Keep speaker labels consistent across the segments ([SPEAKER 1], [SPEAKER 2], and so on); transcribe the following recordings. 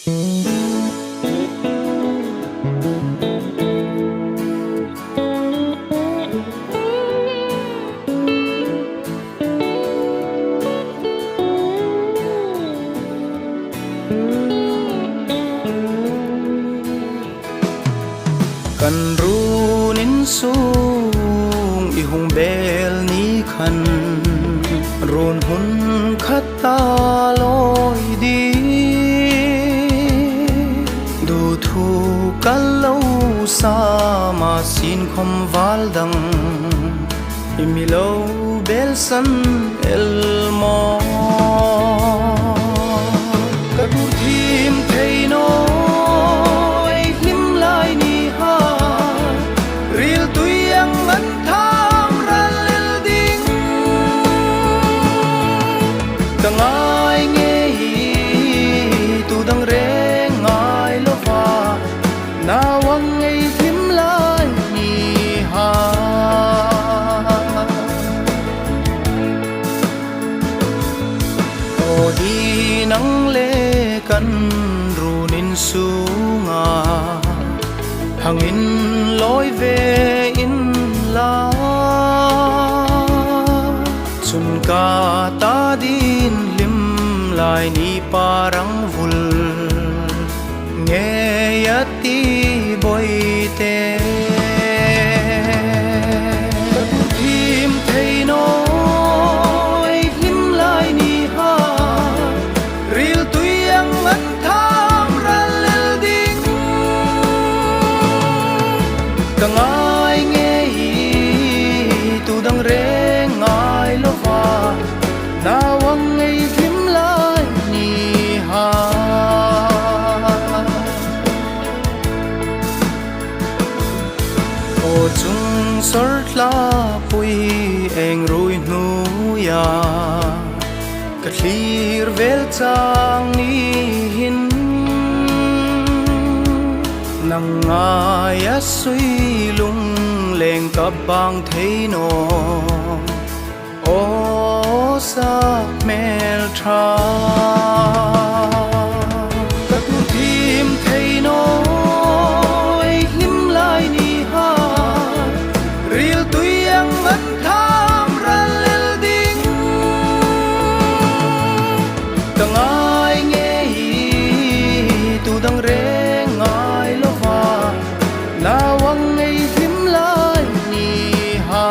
[SPEAKER 1] กันรู้นินสูงอีหงเบลนี้คันรูนหุนคัตตาลอยดีดูถูกกันเล่าสามาสินคมวาลดังอิมิโลเบลสันเอลมอกระดูทีมเทโนngai nghe tu dang re ngai lo va na wang ngei thim lai ni ha o di nang le kan ru nin su nga hangin loi ve in la chun ka ta din lim lai ni parang vul nge yati boy te thim thei no ai lim lai ni ha ril tuyang an tham ral ding kangai nge tu dang re ngai lo va na wang ngei thim lai ni ha o chung sor tla pui eng rui nu ya ka thlir vel chang ni hin nang aya sui lung leng ka bang thei no o sa mel tra các thim thei no ai lim lai ni ha ril tuyang an tham ral ding tang ai nghe tu dang re ngai lo va na wang ngei lim lai ni ha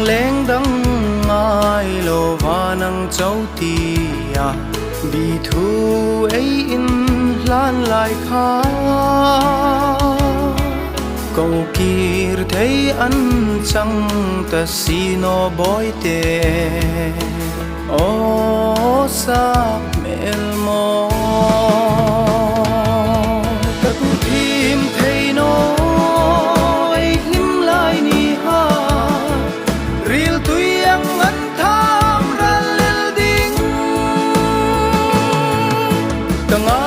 [SPEAKER 1] leng dang ngai lo va nang chau ti ya bi thu ei in lan lai kha câu kir thấy ăn chăng ta si no boy te o sa mel mo ta tu thim thei no ai lim lai ni ha ril tuyang an tham ral ding tang